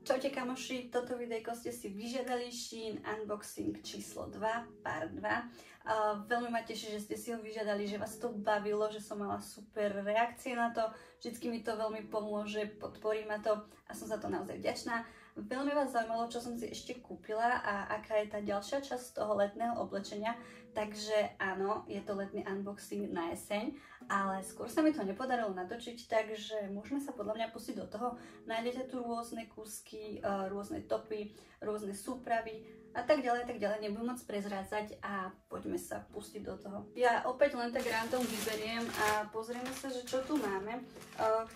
Čaute kamoši, toto videjko ste si vyžiadali, Shein unboxing číslo 2, part 2. Veľmi ma teší, že ste si ho vyžiadali, že vás to bavilo, že som mala super reakcie na to. Vždycky mi to veľmi pomôže, podporí ma to a som za to naozaj vďačná. Veľmi vás zaujímalo, čo som si ešte kúpila a aká je tá ďalšia časť toho letného oblečenia. Takže áno, je to letný unboxing na jeseň, ale skôr sa mi to nepodarilo natočiť, takže môžeme sa podľa mňa pustiť do toho. Nájdete tu rôzne kúsky, rôzne topy, rôzne súpravy a tak ďalej, nebudem moc prezrádzať a poďme sa pustiť do toho. Ja opäť len tak random vyberiem a pozrieme sa, že čo tu máme.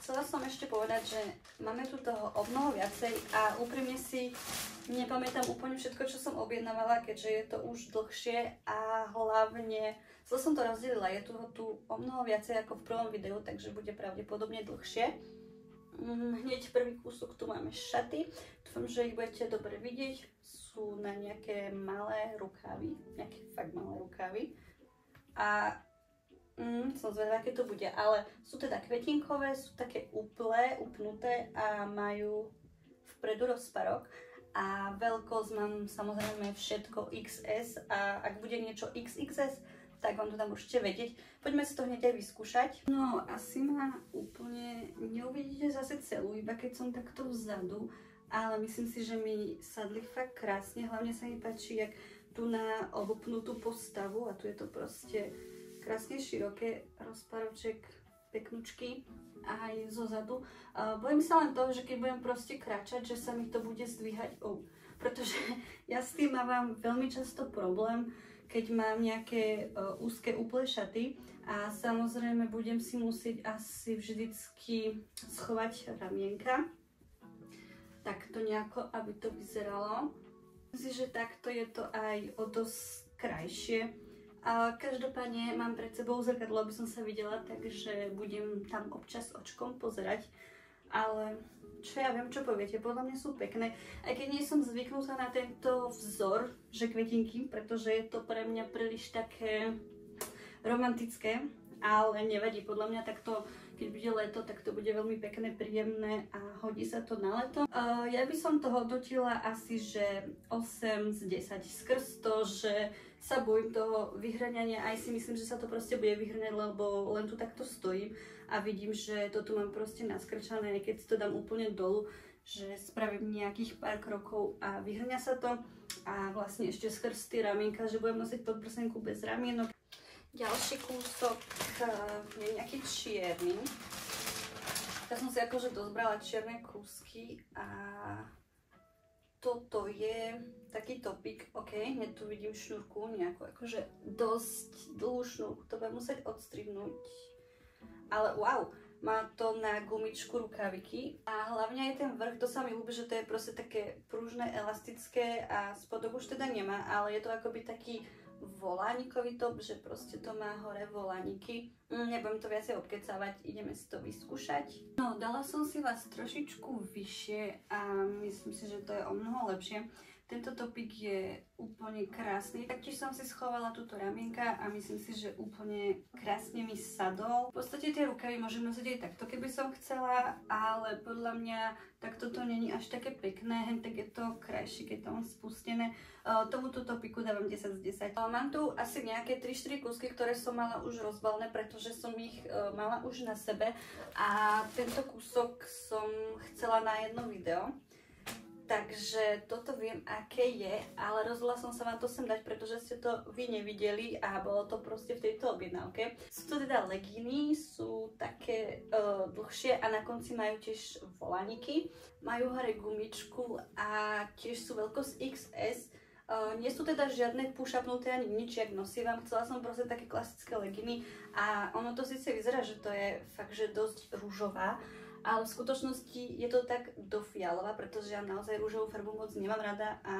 Chcela som ešte povedať, že máme tu toho o mnoho viacej a úprimne si nepamätám úplne všetko, čo som objednávala, keďže je to už dlhšie a hlavne zle som to rozdelila. Je tu o mnoho viacej ako v prvom videu, takže bude pravdepodobne dlhšie. Hneď prvý kúsok tu máme šaty. Dúfam, že ich budete dobre vidieť. Sú na nejaké malé rukávy, nejaké fakt malé rukávy. A som zvedavá, aké to bude, ale sú teda kvetinkové, sú také úplé, upnuté a majú vpredu rozparok. A veľkosť mám samozrejme všetko XS a ak bude niečo XXS, tak vám to tam určite vedieť. Poďme si to hneď aj vyskúšať. No, asi ma úplne neuvidíte zase celú, iba keď som takto vzadu, ale myslím si, že mi sadli fakt krásne. Hlavne sa mi páči, jak tu na obupnutú postavu a tu je to proste krásne široké, rozparoček peknučky aj zo zadu. Bojím sa len toho, že keď budem proste kráčať, že sa mi to bude zdvíhať, pretože ja s tým mám veľmi často problém, keď mám nejaké úzke úplé šaty a samozrejme budem si musieť asi vždycky schovať ramienka. Takto nejako, aby to vyzeralo. Myslím si, že takto je to aj o dosť krajšie. A každopádne mám pred sebou zrkadlo, aby som sa videla, takže budem tam občas očkom pozerať. Ale čo ja viem, čo poviete, podľa mňa sú pekné. Aj keď nie som zvyknutá na tento vzor, že kvetinky, pretože je to pre mňa príliš také romantické, ale nevadí, podľa mňa takto, keď bude leto, tak to bude veľmi pekné, príjemné a hodí sa to na leto. Ja by som to hodnotila asi, že 8 z 10 skrz to, že sa bojím toho vyhrňania, aj si myslím, že sa to proste bude vyhrňať, lebo len tu takto stojím a vidím, že to tu mám proste naskrčané, aj keď si to dám úplne dolu, že spravím nejakých pár krokov a vyhrňa sa to a vlastne ešte skrz tie ramienka, že budem nosiť podprsenku bez ramienok. Ďalší kúsok je nejaký čierny. Ja som si akože dozbrala čierne kúsky a toto je taký topik. OK, hneď tu vidím šnúrku, nejakú akože dosť dlhú šnúrku, to budem musieť odstrihnúť. Ale wow, má to na gumičku rukaviky a hlavne aj ten vrch, to sa mi ľúbi, že to je proste také pružné, elastické a spodok už teda nemá, ale je to akoby taký volánikový top, že proste to má hore volániky. Nebudem to viacej obkecávať, ideme si to vyskúšať. No, dala som si vás trošičku vyššie a myslím si, že to je o mnoho lepšie. Tento topik je úplne krásny. Taktiež som si schovala túto ramienka a myslím si, že úplne krásne mi sadol. V podstate tie rukavy môžem nosiť aj takto, keby som chcela, ale podľa mňa takto to není až také pekné, tak je to krajšie, keď to mám spustené. Tomuto topiku dávam 10 z 10. Mám tu asi nejaké 3-4 kúsky, ktoré som mala už rozbalené, pretože som ich mala už na sebe a tento kúsok som chcela na jedno video. Takže toto viem, aké je, ale rozhodla som sa vám to sem dať, pretože ste to vy nevideli a bolo to proste v tejto objednávke. Sú to teda legíny, sú také dlhšie a na konci majú tiež volániky. Majú hore gumičku a tiež sú veľkosť XS. Nie sú teda žiadne push-upnuté ani nič, jak nosím. Chcela som proste také klasické legíny a ono to síce vyzerá, že to je fakt, že dosť ružová, ale v skutočnosti je to tak do fialová, pretože ja naozaj rúžovú farbu moc nemám rada a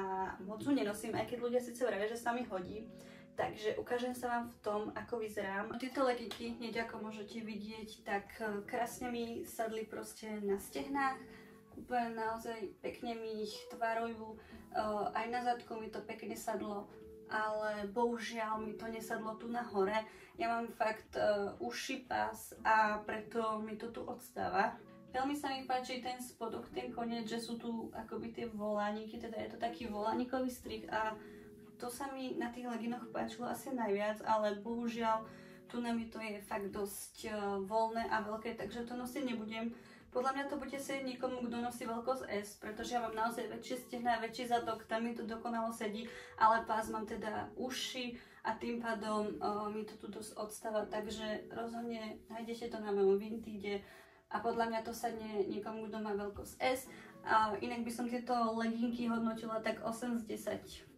moc ju nenosím, aj keď ľudia síce vravia, že sa mi hodí. Takže ukážem sa vám v tom, ako vyzerám. Tieto leginky, hneď ako môžete vidieť, tak krásne mi sadli proste na stehnách. Úplne naozaj pekne mi ich tvarujú. Aj na zadku mi to pekne sadlo, ale bohužiaľ mi to nesadlo tu na hore. Ja mám fakt uší pás a preto mi to tu odstáva. Veľmi sa mi páči ten spodok, ten koniec, že sú tu akoby tie volániky, teda je to taký volánikový strih a to sa mi na tých leginoch páčilo asi najviac, ale bohužiaľ tu na mi to je fakt dosť voľné a veľké, takže to nosiť nebudem. Podľa mňa to bude sedieť niekomu, kto nosí veľkosť S, pretože ja mám naozaj väčšie stehná, väčší zadok, tam mi to dokonalo sedí, ale pás mám teda uši a tým pádom mi to tu dosť odstáva, takže rozhodne nájdete to na mojom Vintage. A podľa mňa to sadne niekomu, kto má veľkosť S. A inak by som tieto leginky hodnotila tak 8 z 10.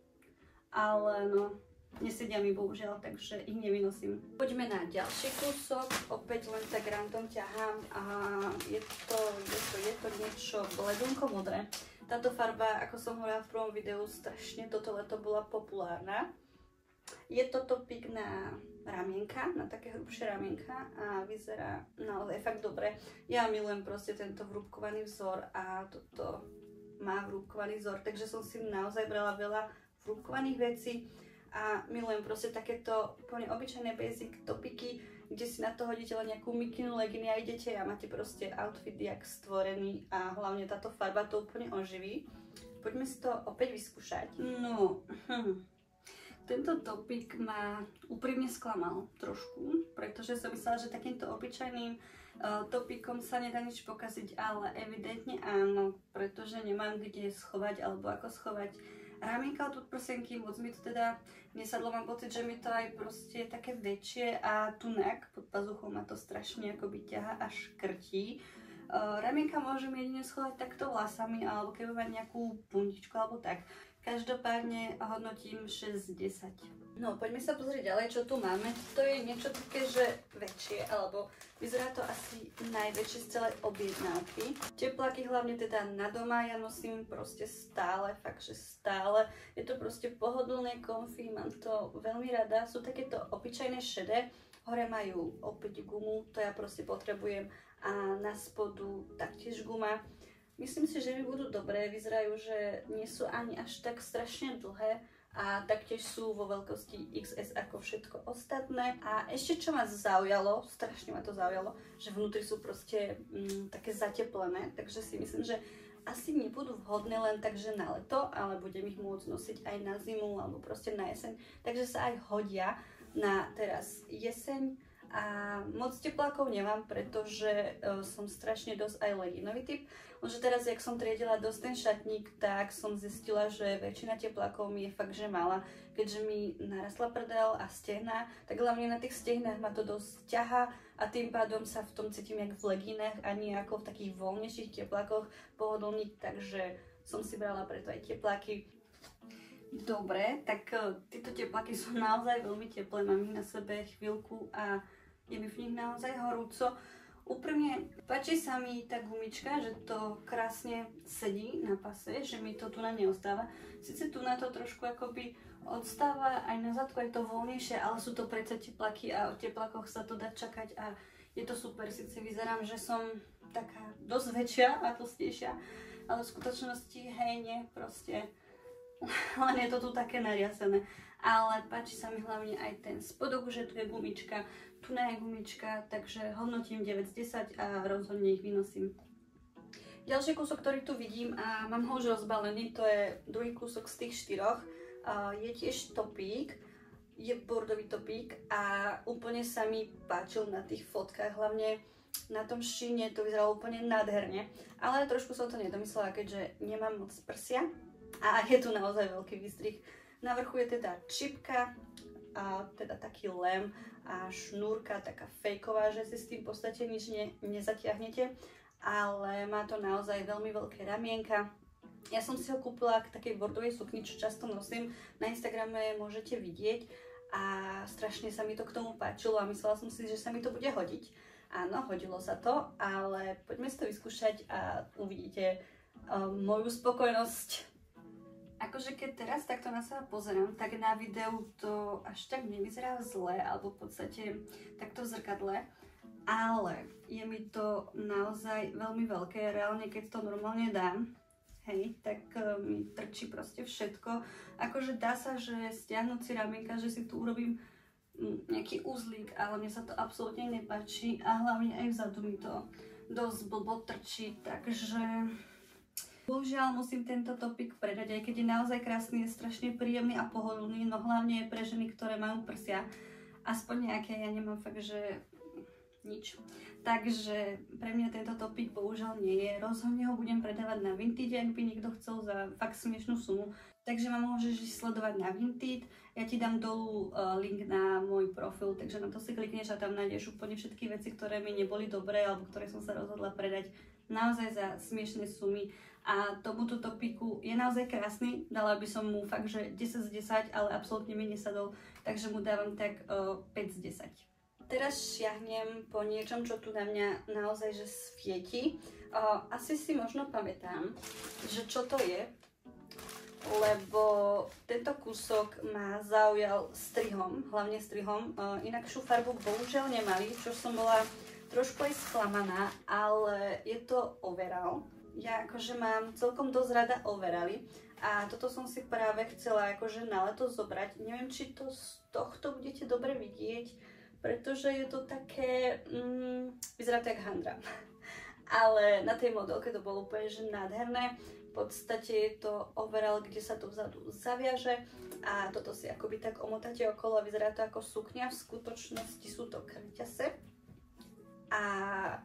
Ale no, nesedia mi bohužiaľ, takže ich nevynosím. Poďme na ďalší kúsok. Opäť len tak random ťahám a je to niečo bledunko modré. Táto farba, ako som hovorila v prvom videu, strašne toto leto bola populárna. Je to topik na ramienka, na také hrubšie ramienka a vyzerá naozaj fakt dobre. Ja milujem proste tento vrúbkovaný vzor a toto má vrúbkovaný vzor, takže som si naozaj brala veľa vrúbkovaných vecí a milujem proste takéto úplne obyčajné basic topiky, kde si na to hodíte len nejakú mikinu, leginy a idete a máte proste outfit jak stvorený a hlavne táto farba to úplne oživí. Poďme si to opäť vyskúšať. No, Tento topik ma úprimne sklamal trošku, pretože som myslela, že takýmto obyčajným topikom sa nedá nič pokaziť, ale evidentne áno, pretože nemám kde schovať alebo ako schovať ramienka od podprsenky, moc mi to teda nesadlo, mám pocit, že mi to aj proste také väčšie a tunak pod pazuchou ma to strašne akoby ťaha a škrtí. Ramienka môžem jedine schovať takto vlasami alebo keď mať nejakú bundičku alebo tak. Každopádne hodnotím 6 z 10. No, poďme sa pozrieť ďalej, čo tu máme. To je niečo také, že väčšie, alebo vyzerá to asi najväčšie z celej objednávky. Tepláky hlavne teda na doma ja nosím proste stále, fakt, že stále. Je to proste pohodlné, comfy, mám to veľmi rada. Sú takéto obyčajné šedé, hore majú opäť gumu, to ja proste potrebujem. A na spodu taktiež guma. Myslím si, že mi budú dobré, vyzerajú, že nie sú ani až tak strašne dlhé a taktiež sú vo veľkosti XS ako všetko ostatné. A ešte čo ma zaujalo, strašne ma to zaujalo, že vnútri sú proste také zateplené, takže si myslím, že asi nebudú vhodné len takže na leto, ale budem ich môcť nosiť aj na zimu alebo proste na jeseň, takže sa aj hodia na teraz jeseň. A moc teplákov nemám, pretože som strašne dosť aj leginový typ. Lenže teraz, jak som triedila dosť ten šatník, tak som zistila, že väčšina teplákov mi je fakt, že mala. Keďže mi narastla prdel a stehná, tak hlavne na tých stehnách ma to dosť ťaha a tým pádom sa v tom cítim jak v leginách a nie ako v takých voľnejších teplákoch pohodlných, takže som si brala preto aj tepláky. Dobre, tak tieto tepláky sú naozaj veľmi teplé, mám ich na sebe chvíľku a je mi v nich naozaj horúco. Úprimne páči sa mi tá gumička, že to krásne sedí na pase, že mi to tu na neostáva. Sice tu na to trošku akoby odstáva, aj na zadku je to voľnejšie, ale sú to predsa tepláky a o teplákoch sa to dá čakať a je to super. Sice vyzerám, že som taká dosť väčšia a tlstejšia, ale v skutočnosti hej, nie, proste len je to tu také nariasené. Ale páči sa mi hlavne aj ten spodok, že tu je gumička, tu je gumička, takže hodnotím 9 z 10 a rozhodne ich vynosím. Ďalší kúsok, ktorý tu vidím a mám ho už rozbalený, to je druhý kúsok z tých štyroch. Je tiež topík, je bordový topík a úplne sa mi páčil na tých fotkách, hlavne na tom šíne to vyzeralo úplne nádherne. Ale trošku som to nedomyslela, keďže nemám moc prsia a je tu naozaj veľký výstrih. Na vrchu je teda čipka, a teda taký lem a šnúrka taká fejková, že si s tým v podstate nič nezatiahnete, ale má to naozaj veľmi veľké ramienka. Ja som si ho kúpila k takej bordovej sukni, čo často nosím, na Instagrame môžete vidieť a strašne sa mi to k tomu páčilo a myslela som si, že sa mi to bude hodiť. Áno, hodilo sa to, ale poďme si to vyskúšať a uvidíte moju spokojnosť. Akože keď teraz takto na seba pozerám, tak na videu to až tak nevyzerá zle, alebo v podstate takto v zrkadle, ale je mi to naozaj veľmi veľké, reálne keď to normálne dám, hej, tak mi trčí proste všetko. Akože dá sa, že stiahnuť si ramienka, že si tu urobím nejaký uzlík, ale mne sa to absolútne nepáči a hlavne aj vzadu mi to dosť blbo trčí, takže bohužiaľ musím tento topik predať, aj keď je naozaj krásny, je strašne príjemný a pohodlný, no hlavne je pre ženy, ktoré majú prsia, aspoň nejaké, ja nemám fakt, že nič. Takže pre mňa tento topik bohužiaľ nie je, rozhodne ho budem predávať na Vinted, ak by niekto chcel za fakt smiešnú sumu. Takže ma môžeš sledovať na Vinted, ja ti dám dolu link na môj profil, takže na to si klikneš a tam nájdeš úplne všetky veci, ktoré mi neboli dobré alebo ktoré som sa rozhodla predať naozaj za smiešné sumy. A tomuto topiku je naozaj krásny, dala by som mu fakt, že 10 z 10, ale absolútne mi nesadol, takže mu dávam tak 5 z 10. Teraz šiahnem po niečom, čo tu na mňa naozaj že svieti. Asi si možno pamätám, že čo to je, lebo tento kúsok ma zaujal strihom, hlavne strihom. Inakšiu farbu bohužiaľ nemali, čo som bola trošku aj sklamaná, ale je to overall. Ja akože mám celkom dosť rada overaly a toto som si práve chcela akože na leto zobrať. Neviem, či to z tohto budete dobre vidieť, pretože je to také, vyzerá to jak handra. Ale na tej modelke to bolo úplne že nádherné. V podstate je to overall, kde sa to vzadu zaviaže a toto si akoby tak omotáte okolo a vyzerá to ako sukňa. V skutočnosti sú to kraťase. A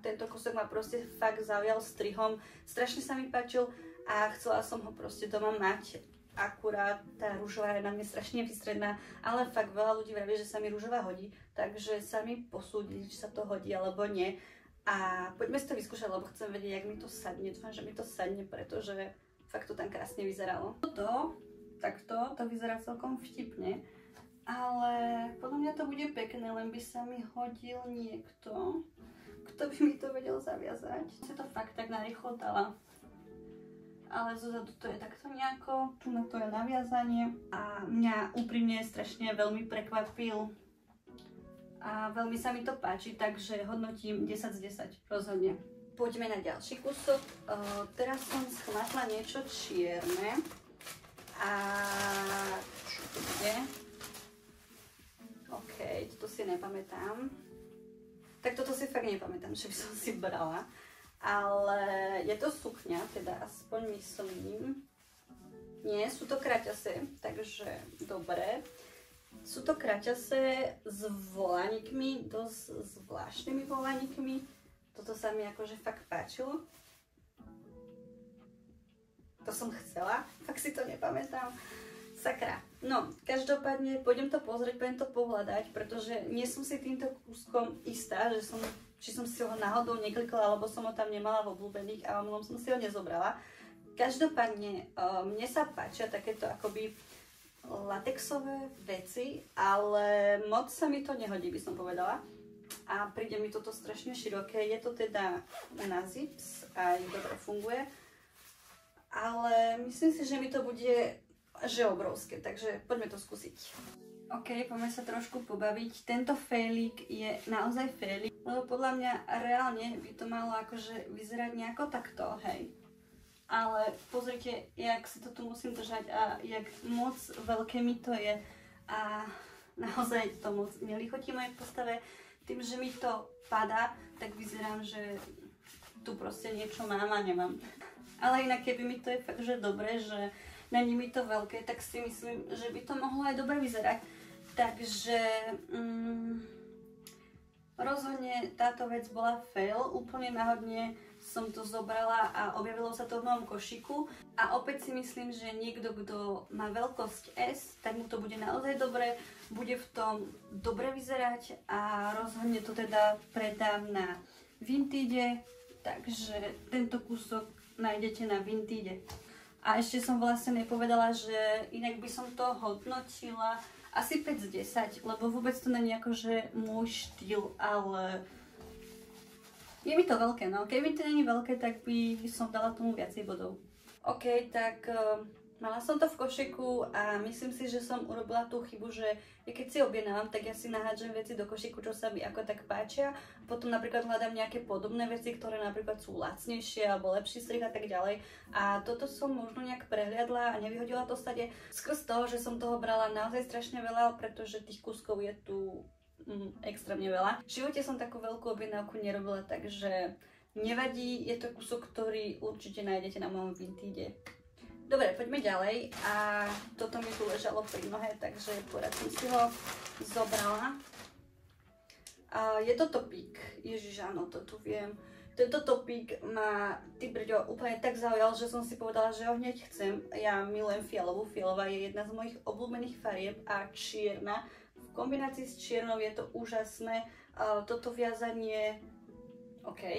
tento kúsok ma proste fakt zaujal strihom, strašne sa mi páčil a chcela som ho proste doma mať. Akurát tá ružová je na mne strašne vystredná, ale fakt veľa ľudí vraví, že sa mi ružová hodí, takže sa mi posúdi, či sa to hodí alebo nie. A poďme si to vyskúšať, lebo chcem vedieť, jak mi to sadne. Dúfam, že mi to sadne, pretože fakt to tam krásne vyzeralo. Takto to vyzerá celkom vtipne, ale podľa mňa to bude pekné, len by sa mi hodil niekto, kto by mi to vedel zaviazať. Si to fakt tak narýchlo dala. Ale zozadu to je takto nejako, tu na to je naviazanie a mňa úprimne strašne veľmi prekvapil a veľmi sa mi to páči, takže hodnotím 10 z 10, rozhodne. Poďme na ďalší kúsok. Teraz som schmatla niečo čierne a čo to bude? OK, toto si nepamätám. Tak toto si fakt nepamätám, že by som si brala. Ale je to sukňa, teda aspoň myslím. Nie, sú to kraťase, takže dobre. Sú to kraťase s volánikmi, dosť zvláštnymi volánikmi. Toto sa mi akože fakt páčilo. To som chcela, fakt si to nepamätám. Sakra. No, každopádne pôjdem to pozrieť, pôjdem to pohľadať, pretože nie som si týmto kúskom istá, že či som si ho náhodou neklikla, alebo som ho tam nemala v obľúbených a omylom som si ho nezobrala. Každopádne mne sa páčia takéto akoby latexové veci, ale moc sa mi to nehodí, by som povedala. A príde mi toto strašne široké. Je to teda na zips, aj dobre funguje. Ale myslím si, že mi to bude že obrovské, takže poďme to skúsiť. OK, poďme sa trošku pobaviť. Tento failík je naozaj failík, lebo podľa mňa reálne by to malo akože vyzerať nejako takto, hej. Ale pozrite, jak si to tu musím držať a jak moc veľké mi to je. A naozaj to moc nelichotí mojej postave. Tým, že mi to padá, tak vyzerám, že tu proste niečo mám a nemám. Ale inak, keby mi to je fakt, že dobre, že není mi to veľké, tak si myslím, že by to mohlo aj dobre vyzerať. Takže rozhodne táto vec bola fail, úplne náhodne som to zobrala a objavilo sa to v mojom košíku. A opäť si myslím, že niekto, kto má veľkosť S, tak mu to bude naozaj dobre, bude v tom dobre vyzerať a rozhodne to teda predám na Vintede, takže tento kúsok nájdete na Vintede. A ešte som vlastne nepovedala, že inak by som to hodnotila asi 5 z 10, lebo vôbec to není akože môj štýl, ale je mi to veľké, no. Keby to není veľké, tak by som dala tomu viacej bodov. OK, tak mala som to v košíku a myslím si, že som urobila tú chybu, že keď si objednávam, tak ja si nahádžem veci do košíku, čo sa mi ako tak páčia. Potom napríklad hľadám nejaké podobné veci, ktoré napríklad sú lacnejšie alebo lepší strih a tak ďalej. A toto som možno nejak prehliadla a nevyhodila to stade. Skrz toho, že som toho brala naozaj strašne veľa, pretože tých kúskov je tu extrémne veľa. V živote som takú veľkú objednávku nerobila, takže nevadí, je to kúsok, ktorý určite nájdete na mojom Vinted. Dobre, poďme ďalej a toto mi tu ležalo pri nohe, takže porad som si ho zobrala. Je to topík, ježiš áno, to tu viem. Tento topík ma, ty brďo, úplne tak zaujal, že som si povedala, že ho hneď chcem. Ja milujem fialovú, fialová je jedna z mojich obľúbených farieb a čierna. V kombinácii s čiernou je to úžasné. Toto viazanie,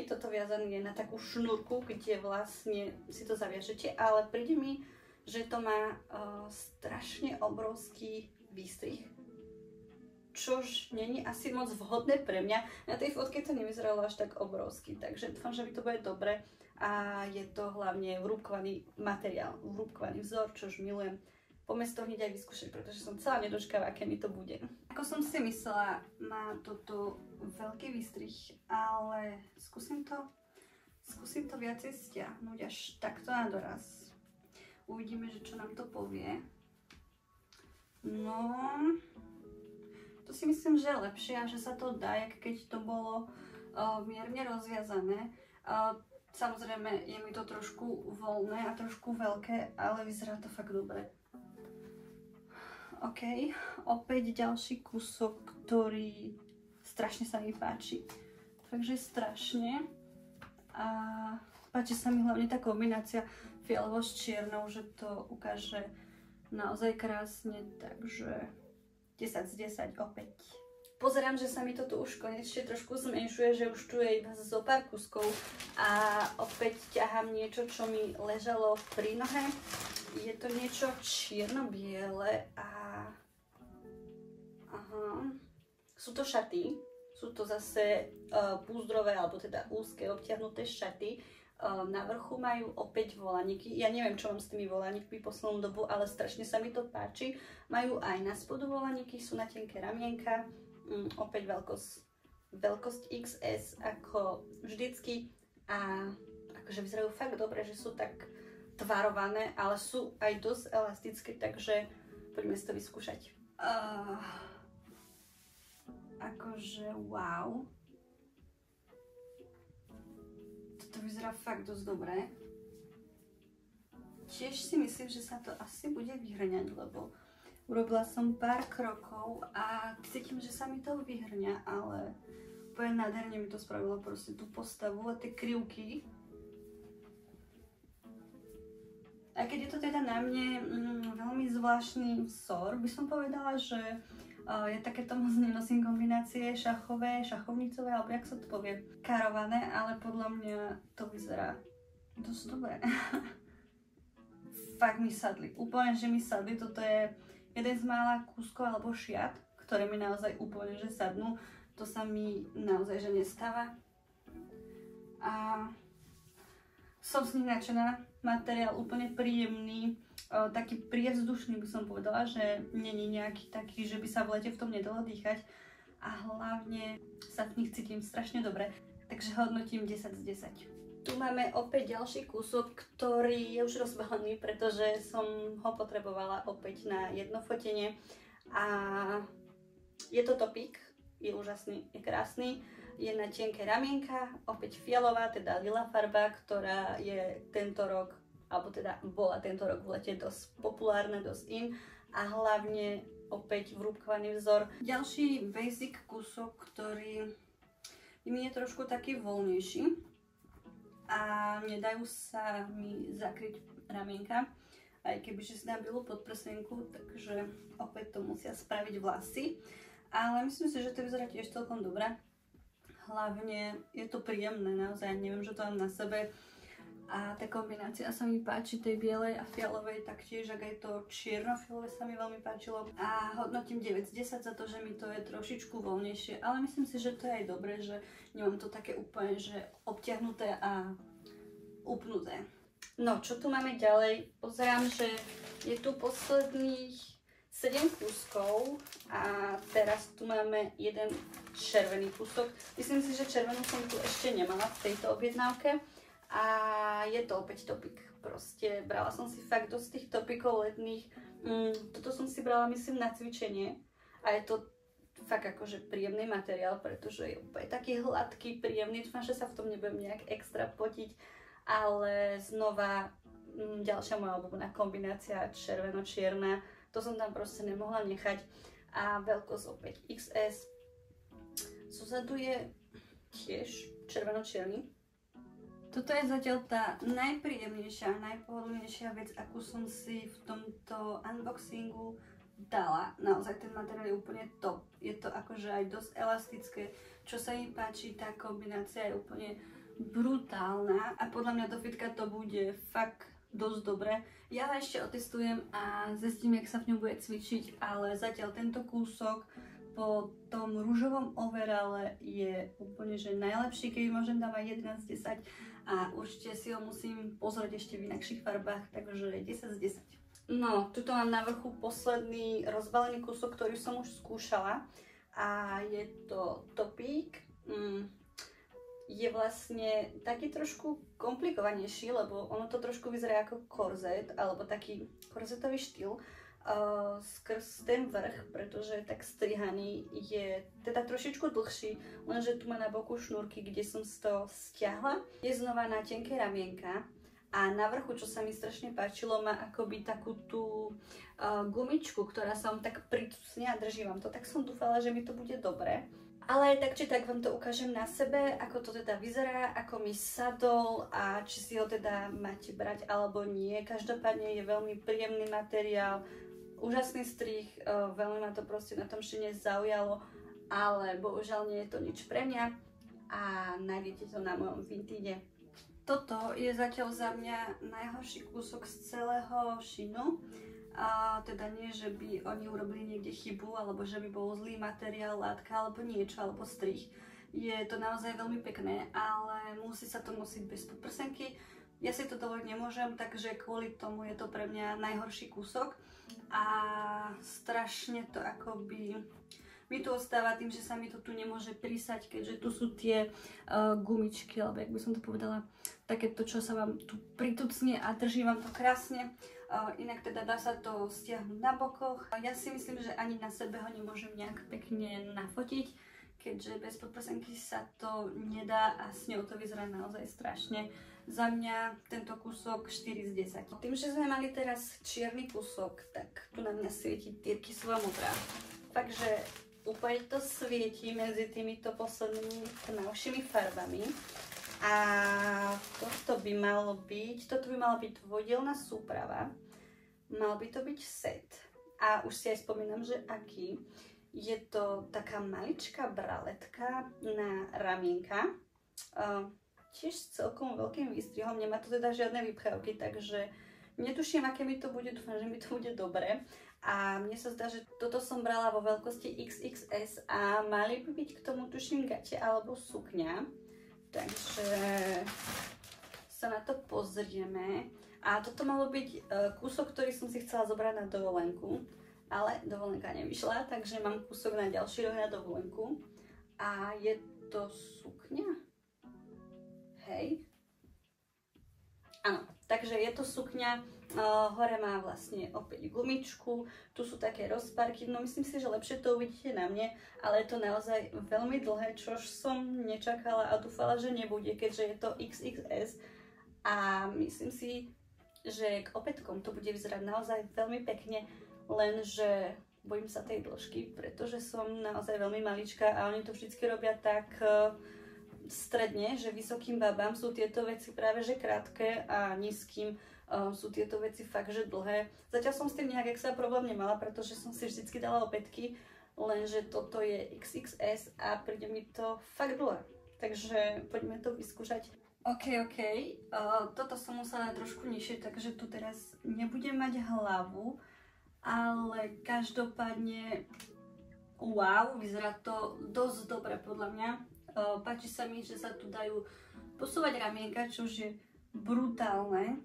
toto viazanie je na takú šnúrku, kde vlastne si to zaviažete, ale príde mi, že to má strašne obrovský výstrih. Čož není asi moc vhodné pre mňa. Na tej fotke to nevyzeralo až tak obrovský, takže dúfam, že by to bude dobre. A je to hlavne vrúbkovaný materiál, vrúbkovaný vzor, čož milujem. Poďme si to hneď aj vyskúšať, pretože som celá nedočkáva, aké mi to bude. Ako som si myslela, má toto veľký výstrih, ale skúsim to viacej stiahnuť až takto na doraz. Uvidíme, že čo nám to povie. No... To si myslím, že je lepšie a že sa to dá, jak keď to bolo mierne rozviazané. Samozrejme, je mi to trošku voľné a trošku veľké, ale vyzerá to fakt dobre. OK, opäť ďalší kúsok, ktorý strašne sa mi páči. Takže strašne. A páči sa mi hlavne tá kombinácia fialovo s čiernou, že to ukáže naozaj krásne, takže... 10 z 10 opäť. Pozerám, že sa mi to tu už konečne trošku zmenšuje, že už tu je iba zo pár kuskov a opäť ťahám niečo, čo mi ležalo pri nohe. Je to niečo čierno-biele a... Sú to šaty, sú to zase púzdrové, alebo teda úzke obtiahnuté šaty. Na vrchu majú opäť volániky. Ja neviem, čo mám s tými volánikmi poslednú dobu, ale strašne sa mi to páči. Majú aj na spodu volániky, sú na tenké ramienka. Opäť veľkosť XS ako vždycky. A akože vyzerajú fakt dobre, že sú tak tvarované, ale sú aj dosť elastické, takže poďme si to vyskúšať. Akože wow. To vyzerá fakt dosť dobré. Tiež si myslím, že sa to asi bude vyhrňať, lebo urobila som pár krokov a cítim, že sa mi to vyhrňa, ale úplne nádherne mi to spravilo proste tú postavu a tie krivky. A keď je to teda na mne veľmi zvláštny vzor, by som povedala, že ja takéto moc nenosím kombinácie šachové, šachovnicové, alebo jak sa to povie, karované, ale podľa mňa to vyzerá dosť dobre. Fakt mi sadli, úplne, že mi sadli. Toto je jeden z mála kúskov alebo šiat, ktoré mi naozaj úplne, že sadnú. To sa mi naozaj, že nestáva. A som s nich nadšená. Materiál úplne príjemný, taký prievzdušný by som povedala, že není nejaký taký, že by sa v lete v tom nedalo dýchať a hlavne sa v nich cítim strašne dobre, takže hodnotím 10 z 10. Tu máme opäť ďalší kúsok, ktorý je už rozbalený, pretože som ho potrebovala opäť na jedno fotenie a je to topík, je úžasný, je krásny. Je na tenké ramienka, opäť fialová, teda lila farba, ktorá je tento rok, alebo teda bola tento rok v lete dosť populárna, dosť in a hlavne opäť vrúbkovaný vzor. Ďalší basic kúsok, ktorý mi je trošku taký voľnejší a nedajú sa mi zakryť ramienka, aj kebyže si dám bielú podprsenku, takže opäť to musia spraviť vlasy, ale myslím si, že to vyzerá tiež celkom dobre. Hlavne je to príjemné, naozaj neviem, že to mám na sebe a tá kombinácia sa mi páči tej bielej a fialovej taktiež, ak aj to čierno-fialové sa mi veľmi páčilo a hodnotím 9 z 10 za to, že mi to je trošičku voľnejšie, ale myslím si, že to je aj dobré, že nemám to také úplne, že obtiahnuté a upnuté. No, čo tu máme ďalej? Pozerám, že je tu posledných 7 kúskov a teraz tu máme jeden červený kúsok. Myslím si, že červenú som tu ešte nemala v tejto objednávke a je to opäť topik. Proste brala som si fakt dosť tých topikov letných. Toto som si brala, myslím, na cvičenie a je to fakt akože príjemný materiál, pretože je úplne taký hladký, príjemný, dúfam, že sa v tom nebudem nejak extra potiť, ale znova ďalšia moja obľúbená kombinácia červeno-čierna, to som tam proste nemohla nechať a veľkosť opäť XS. Zozadu je tiež červeno-čierny. Toto je zatiaľ tá najpríjemnejšia, najpohodlnejšia vec, akú som si v tomto unboxingu dala. Naozaj ten materiál je úplne top. Je to akože aj dosť elastické. Čo sa mi páči, tá kombinácia je úplne brutálna a podľa mňa do fitka to bude fakt dosť dobre. Ja ho ešte otestujem a zistím, jak sa v ňom bude cvičiť, ale zatiaľ tento kúsok po tom rúžovom overale je úplne že najlepší, keď môžem dávať 11 z 10 a určite si ho musím pozrieť ešte v inakších farbách, takže 10 z 10. No, tuto mám na vrchu posledný rozbalený kúsok, ktorý som už skúšala a je to topík. Je vlastne taký trošku komplikovanejší, lebo ono to trošku vyzerá ako korzet, alebo taký korzetový štýl skrz ten vrch, pretože je tak strihaný, je teda trošičku dlhší, lenže tu má na boku šnúrky, kde som z toho stiahla. Je znova na tenké ramienka. A na vrchu, čo sa mi strašne páčilo, má akoby takú tú gumičku, ktorá sa vám tak pritucne a drží vám to. Tak som dúfala, že mi to bude dobre. Ale tak či tak vám to ukážem na sebe, ako to teda vyzerá, ako mi sadol a či si ho teda máte brať alebo nie. Každopádne je veľmi príjemný materiál, úžasný strih, veľmi ma to proste na tom šine zaujalo, ale bohužiaľ nie je to nič pre mňa a nájdete to na mojom Vinted. Toto je zatiaľ za mňa najhorší kúsok z celého šinu. Teda nie, že by oni urobili niekde chybu, alebo že by bol zlý materiál, látka, alebo niečo, alebo strih. Je to naozaj veľmi pekné, ale musí sa to nosiť bez podprsenky. Ja si to dovoliť nemôžem, takže kvôli tomu je to pre mňa najhorší kúsok. A strašne to akoby mi tu ostáva tým, že sa mi to tu nemôže prísať, keďže tu sú tie gumičky, alebo jak by som to povedala, takéto, čo sa vám tu pritucne a drží vám to krásne. Inak teda dá sa to stiahnuť na bokoch. Ja si myslím, že ani na sebe ho nemôžem nejak pekne nafotiť, keďže bez podprsenky sa to nedá a s ňou to vyzerá naozaj strašne. Za mňa tento kúsok 4 z 10. Tým, že sme mali teraz čierny kúsok, tak tu na mňa svieti tyrky svojho modrá. Takže úplne to svieti medzi týmito poslednými tmavšími farbami. A toto by mala byť dvojdielna súprava. Mal by to byť set. A už si aj spomínam, že aký. Je to taká maličká braletka na ramienka. Tiež s celkom veľkým výstrihom. Nemá to teda žiadne vypchávky, takže netuším, aké mi to bude. Dúfam, že mi to bude dobre. A mne sa zdá, že toto som brala vo veľkosti XXS a mali by byť k tomu tuším gate alebo sukňa. Takže sa na to pozrieme. A toto malo byť kúsok, ktorý som si chcela zobrať na dovolenku, ale dovolenka nevyšla, takže mám kúsok na ďalší rok na dovolenku. A je to sukňa? Hej. Áno, takže je to sukňa. Hore má vlastne opäť gumičku, tu sú také rozparky, no myslím si, že lepšie to uvidíte na mne, ale je to naozaj veľmi dlhé, čož som nečakala a dúfala, že nebude, keďže je to XXS a myslím si, že k opätkom to bude vyzerať naozaj veľmi pekne, lenže bojím sa tej dĺžky, pretože som naozaj veľmi maličká a oni to vždycky robia tak stredne, že vysokým babám sú tieto veci práve že krátke a nízkym sú tieto veci fakt, že dlhé. Zatiaľ som s tým nejak extra problém nemala, pretože som si vždycky dala opätky, lenže toto je XXS a príde mi to fakt dlhé. Takže poďme to vyskúšať. OK. Toto som musela trošku nižšie, takže tu teraz nebudem mať hlavu, ale každopádne wow, vyzerá to dosť dobre podľa mňa. Páči sa mi, že sa tu dajú posúvať ramienka, čo je brutálne.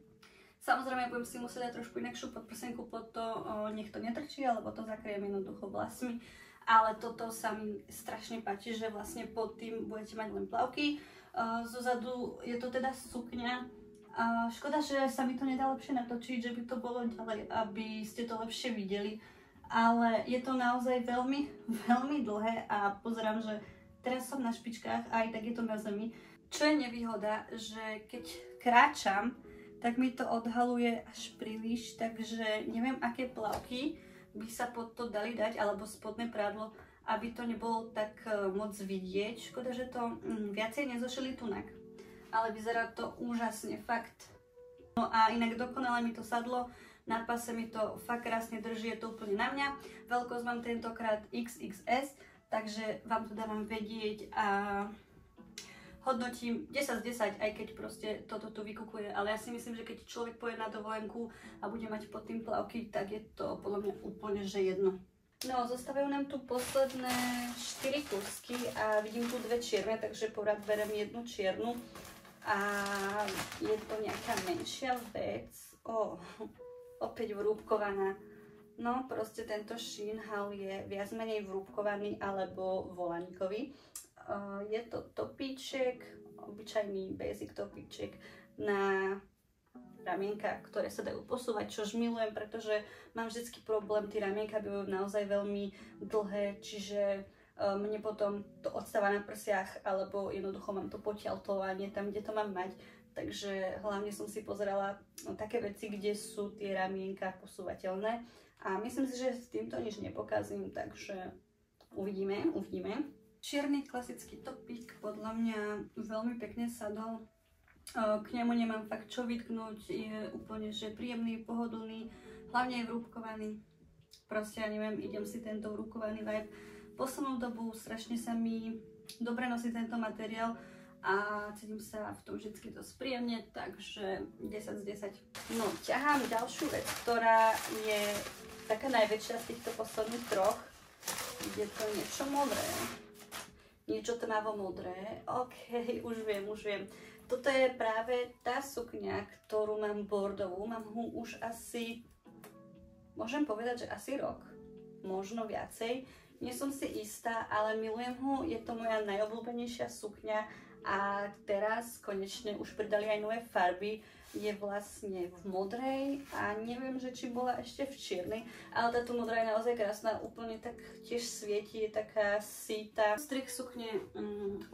Samozrejme, budem si musieť dať trošku inakšiu podprsenku pod to, nech to netrčí, alebo to zakriem jednoducho vlasmi. Ale toto sa mi strašne páči, že vlastne pod tým budete mať len plavky. Zozadu je to teda sukňa. Škoda, že sa mi to nedá lepšie natočiť, že by to bolo ďalej, aby ste to lepšie videli. ale je to naozaj veľmi, veľmi dlhé a pozerám, že teraz som na špičkách a aj tak je to na zemi. Čo je nevýhoda, že keď kráčam, tak mi to odhaluje až príliš, takže neviem, aké plavky by sa pod to dali dať, alebo spodné prádlo, aby to nebolo tak moc vidieť. Škoda, že to viacej nezošili tunak, ale vyzerá to úžasne, fakt. No a inak dokonale mi to sadlo, na pase mi to fakt krásne drží, je to úplne na mňa. Veľkosť mám tentokrát XXS, takže vám to dávam vedieť a hodnotím 10 z 10, aj keď proste toto tu vykukuje, ale ja si myslím, že keď človek pôjde na dovolenku a bude mať pod tým plavky, tak je to podľa mňa úplne že jedno. No, zostávajú nám tu posledné 4 kusky a vidím tu 2 čierne, takže porad berem jednu čiernu a je to nejaká menšia vec. Opäť vrúbkovaná. No, proste tento Shein haul je viac menej vrúbkovaný alebo volaníkový. Je to topíček, obyčajný basic topíček na ramienka, ktoré sa dajú posúvať, čož milujem, pretože mám vždycky problém, tie ramienka bývajú naozaj veľmi dlhé, čiže mne potom to odstáva na prsiach, alebo jednoducho mám to potiaľtovanie tam, kde to mám mať. Takže hlavne som si pozerala také veci, kde sú tie ramienka posúvateľné a myslím si, že s týmto nič nepokazím, takže uvidíme. Čierny klasický topík podľa mňa veľmi pekne sadol. K nemu nemám fakt čo vytknúť, je úplne že príjemný, pohodlný, hlavne je vrúbkovaný. Proste ja neviem, idem si tento vrúbkovaný vibe. Poslednú dobu strašne sa mi dobre nosí tento materiál a cítim sa v tom vždycky dosť príjemne, takže 10 z 10. No, ťahám ďalšiu vec, ktorá je taká najväčšia z týchto posledných troch. Je to niečo modré. Niečo tmavo modré. OK, už viem. Toto je práve tá sukňa, ktorú mám bordovú. Mám ho už asi, môžem povedať, že asi rok. Možno viacej. Nie som si istá, ale milujem ho. Je to moja najobľúbenejšia sukňa. A teraz konečne už pridali aj nové farby. Je vlastne v modrej a neviem, že či bola ešte v čiernej, ale táto modrá je naozaj krásna, úplne tak tiež svieti, je taká síta. Strih sukne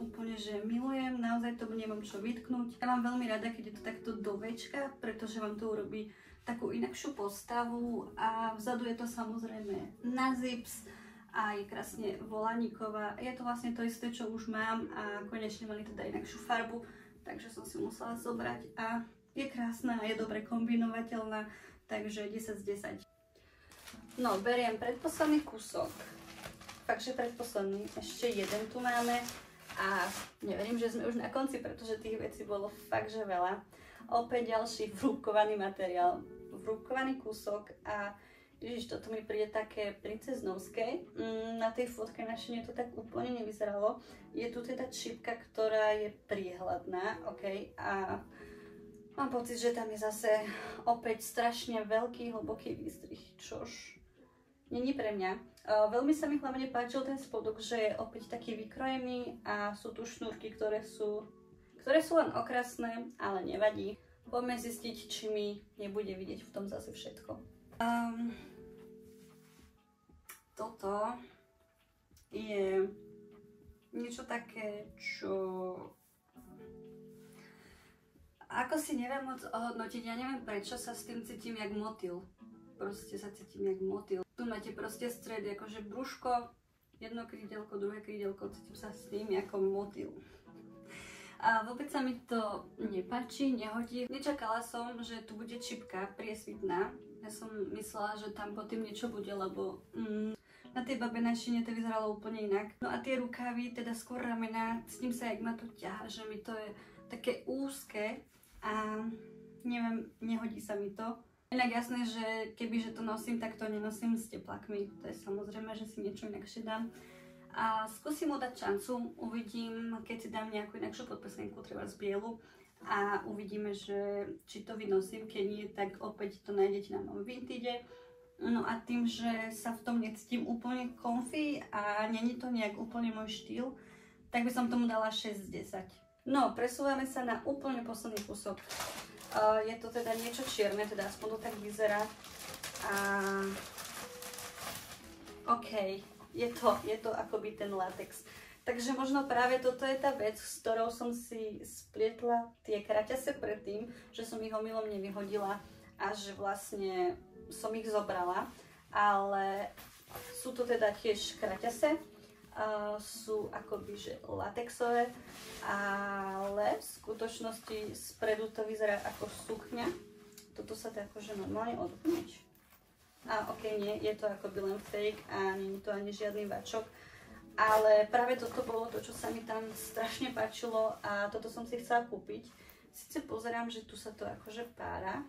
úplne, že milujem, naozaj to nemám čo vytknúť. Ja mám veľmi rada, keď je to takto do Včka, pretože vám to urobí takú inakšiu postavu a vzadu je to samozrejme na zips a je krásne volaníková. Je to vlastne to isté, čo už mám a konečne mali teda inakšiu farbu, takže som si musela zobrať a je krásna a je dobre kombinovateľná, takže 10 z 10. No, beriem predposledný kúsok. Takže predposledný, ešte jeden tu máme a neverím, že sme už na konci, pretože tých vecí bolo fakt, že veľa. Opäť ďalší vrúbkovaný materiál, vrúbkovaný kúsok a ježiš, toto mi príde také princeznovské. Na tej fotke na Sheine to tak úplne nevyzeralo. Je tu teda čipka, ktorá je priehľadná, ok, a mám pocit, že tam je zase opäť strašne veľký, hlboký výstrih, čož není pre mňa. Veľmi sa mi hlavne páčil ten spodok, že je opäť taký vykrojený a sú tu šnúrky, ktoré sú len okrasné, ale nevadí. Poďme zistiť, či mi nebude vidieť v tom zase všetko. Toto je niečo také, čo ako si neviem moc ohodnotiť, ja neviem prečo sa s tým cítim jak motýl. Proste sa cítim jak motýl. Tu máte proste stred, akože brúško, jedno krídelko, druhé krídelko, cítim sa s tým ako motýl. A vôbec sa mi to nepáči, nehodí. Nečakala som, že tu bude čipka priesvitná. Ja som myslela, že tam pod tým niečo bude, lebo na tej babe na Sheine to vyzeralo úplne inak. No a tie rukávy, teda skôr ramena, s tým sa jak ma to ťahá, že mi to je také úzke a neviem, nehodí sa mi to. Inak jasné, že kebyže to nosím, tak to nenosím s teplakmi. To je samozrejme, že si niečo inakšie dám. A skúsim mu dať šancu, uvidím, keď si dám nejakú inakšiu podprsenku, treba z bielu. A uvidíme, že či to vynosím, keď nie, tak opäť to nájdete na mojom Vintage. No a tým, že sa v tom necítim úplne comfy a není to nejak úplne môj štýl, tak by som tomu dala 6 z 10. No, presúvame sa na úplne posledný kúsok. Je to teda niečo čierne, teda aspoň to tak vyzerá. A OK, je to akoby ten latex. Takže možno práve toto je tá vec, s ktorou som si splietla tie kraťase predtým, že som ich omylom nevyhodila a že vlastne som ich zobrala. Ale sú to teda tiež kraťase, sú akoby že latexové, ale v skutočnosti spredu to vyzerá ako sukňa. Toto sa dá akože normálne odpnúť. OK, nie, je to akoby len fake a nie je to ani žiadny vačok. Ale práve toto bolo to, čo sa mi tam strašne páčilo a toto som si chcela kúpiť. Sice pozerám, že tu sa to akože pára.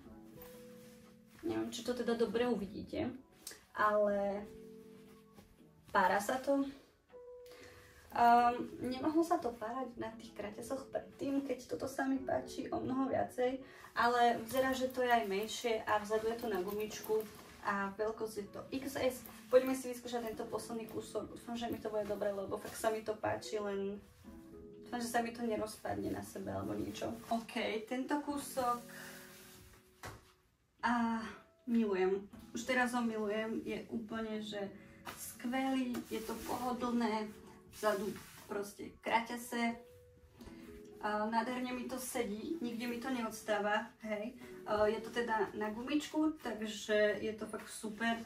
Neviem, či to teda dobre uvidíte, ale pára sa to. Nemohlo sa to párať na tých kraťasoch predtým, keď toto sa mi páči o mnoho viacej, ale vyzerá, že to je aj menšie a vzadu je to na gumičku a veľkosť je to XS. Poďme si vyskúšať tento posledný kúsok. Dúfam, že mi to bude dobre, lebo fakt sa mi to páči, len dúfam, že sa mi to nerozpadne na sebe alebo niečo. OK, tento kúsok milujem. Už teraz ho milujem, je úplne, že skvelý, je to pohodlné, vzadu proste kraťase. Nádherne mi to sedí, nikde mi to neodstáva, hej. Je to teda na gumičku, takže je to fakt super.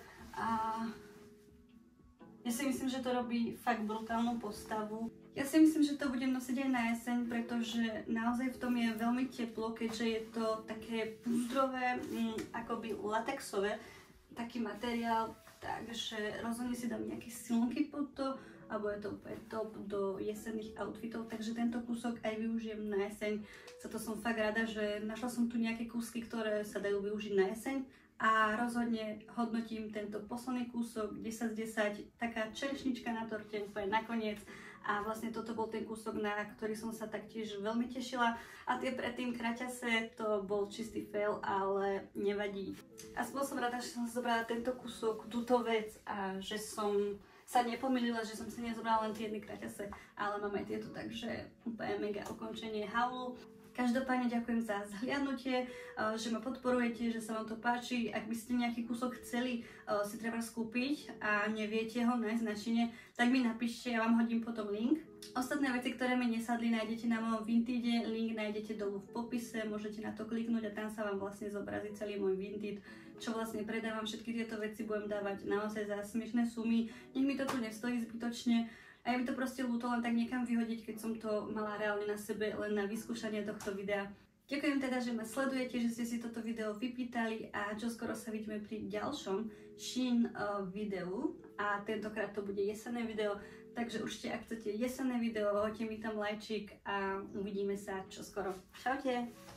Ja si myslím, že to robí fakt brutálnu postavu. Ja si myslím, že to budem nosiť aj na jeseň, pretože naozaj v tom je veľmi teplo, keďže je to také púzdrové, akoby latexové, taký materiál, takže rozhodne si dám nejaké silnky pod to, alebo je to úplne top do jesenných outfitov, takže tento kúsok aj využijem na jeseň. Za to som fakt rada, že našla som tu nejaké kúsky, ktoré sa dajú využiť na jeseň. A rozhodne hodnotím tento posledný kúsok 10 z 10, taká čerešnička na torte úplne nakoniec. A vlastne toto bol ten kúsok, na ktorý som sa taktiež veľmi tešila. A tie predtým kraťase, to bol čistý fail, ale nevadí. Aspoň som rada, že som zobrala tento kúsok, túto vec a že som sa nepomýlila, že som si nezobrala len tie jedny kraťase, ale mám aj tieto, takže úplne mega ukončenie haulu. Každopádne ďakujem za zhliadnutie, že ma podporujete, že sa vám to páči. Ak by ste nejaký kúsok chceli si treba skúpiť a neviete ho nájsť na Sheine, tak mi napíšte, ja vám hodím potom link. Ostatné veci, ktoré mi nesadli, nájdete na mojom Vinted, link nájdete dolu v popise, môžete na to kliknúť a tam sa vám vlastne zobrazí celý môj Vinted, čo vlastne predávam. Všetky tieto veci budem dávať naozaj za smiešné sumy, nech mi to tu nestojí zbytočne. A je mi to proste ľúto len tak niekam vyhodiť, keď som to mala reálne na sebe, len na vyskúšanie tohto videa. Ďakujem teda, že ma sledujete, že ste si toto video vypýtali a čoskoro sa vidíme pri ďalšom Shein videu. A tentokrát to bude jesenné video, takže určite ak chcete jesenné video, hoďte mi tam lajčik a uvidíme sa čoskoro. Čaute!